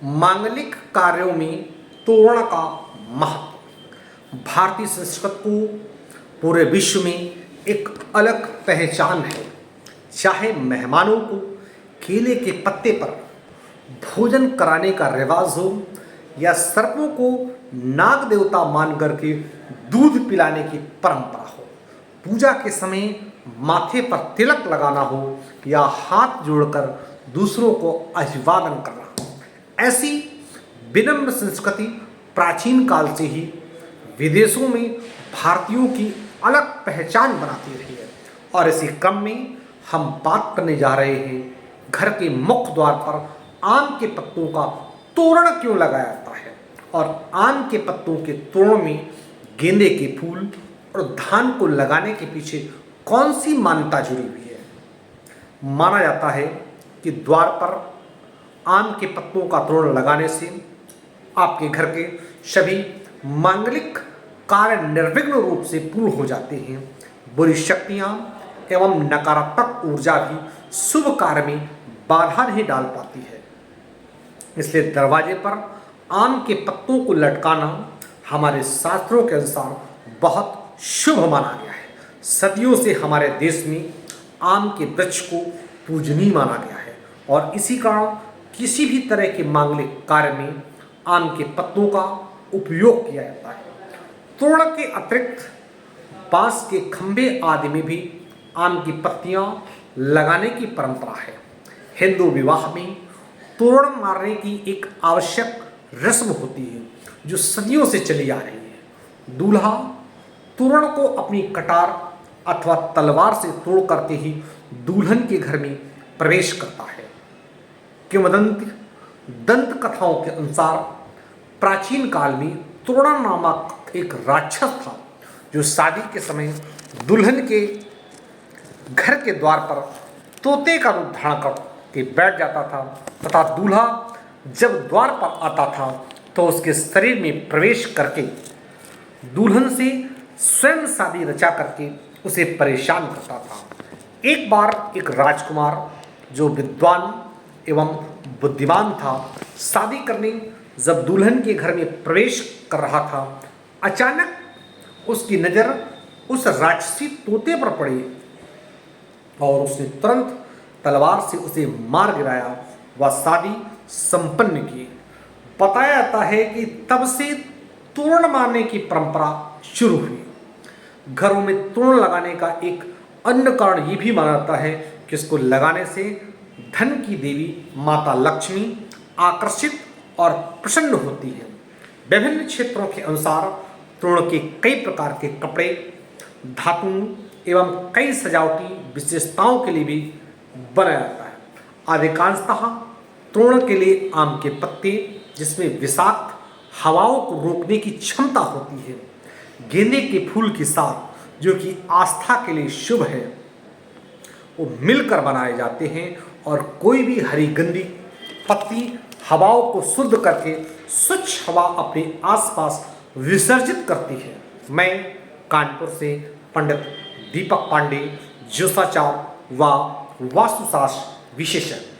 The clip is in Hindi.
मांगलिक कार्यों में तोरण का महत्व भारतीय संस्कृति को पूरे विश्व में एक अलग पहचान है। चाहे मेहमानों को केले के पत्ते पर भोजन कराने का रिवाज हो या सर्पों को नाग देवता मान करके दूध पिलाने की परंपरा हो, पूजा के समय माथे पर तिलक लगाना हो या हाथ जोड़कर दूसरों को अभिवादन करना हो, ऐसी विनम्र संस्कृति प्राचीन काल से ही विदेशों में भारतीयों की अलग पहचान बनाती रही है। और इसी क्रम में हम बात करने जा रहे हैं घर के मुख्य द्वार पर आम के पत्तों का तोरण क्यों लगाया जाता है और आम के पत्तों के तोरण में गेंदे के फूल और धान को लगाने के पीछे कौन सी मान्यता जुड़ी हुई है। माना जाता है कि द्वार पर आम के पत्तों का तोरण लगाने से आपके घर के सभी मांगलिक कार्य निर्विघ्न रूप से पूर्ण हो जाते हैं। बुरी शक्तियां एवं नकारात्मक ऊर्जा भी शुभ कार्य में बाधा नहीं डाल पाती है। इसलिए दरवाजे पर आम के पत्तों को लटकाना हमारे शास्त्रों के अनुसार बहुत शुभ माना गया है। सदियों से हमारे देश में आम के वृक्ष को पूजनीय माना गया है और इसी कारण किसी भी तरह के मांगलिक कार्य में आम के पत्तों का उपयोग किया जाता है। तोरण के अतिरिक्त बांस के खंभे आदि में भी आम की पत्तियां लगाने की परंपरा है। हिंदू विवाह में तोरण मारने की एक आवश्यक रस्म होती है जो सदियों से चली आ रही है। दूल्हा तोरण को अपनी कटार अथवा तलवार से तोड़ करके ही दुल्हन के घर में प्रवेश करता है। किंवदंती दंत कथाओं के अनुसार प्राचीन काल में तोरण नामक एक राक्षस था जो शादी के समय दुल्हन के घर के द्वार पर तोते का रूप धारण करके बैठ जाता था तथा दूल्हा जब द्वार पर आता था तो उसके शरीर में प्रवेश करके दुल्हन से स्वयं शादी रचा करके उसे परेशान करता था। एक बार एक राजकुमार जो विद्वान एवं बुद्धिमान था, शादी करने जब दुल्हन के घर में प्रवेश कर रहा था, अचानक उसकी नज़र उस राक्षसी तोते पर पड़ी और उसने तुरंत तलवार से उसे मार गिराया। वह शादी संपन्न की। बताया जाता है कि तब से तोरण मारने की परंपरा शुरू हुई। घरों में तोरण लगाने का एक अन्य कारण ये भी माना जाता है कि इसको लगाने से धन की देवी माता लक्ष्मी आकर्षित और प्रसन्न होती है। विभिन्न क्षेत्रों के अनुसार तोरण के कई प्रकार के कपड़े, धातु एवं कई सजावटी विशेषताओं के लिए भी बनाया जाता है। अधिकांशतः तोरण के लिए आम के पत्ते जिसमें विषाक्त हवाओं को रोकने की क्षमता होती है, गेंदे के फूल के साथ जो कि आस्था के लिए शुभ है, वो मिलकर बनाए जाते हैं और कोई भी हरी गंदी पत्ती हवाओं को शुद्ध करके स्वच्छ हवा अपने आसपास विसर्जित करती है। मैं कानपुर से पंडित दीपक पांडे, ज्योतिषाचार्य व वास्तुशास्त्र विशेषज्ञ।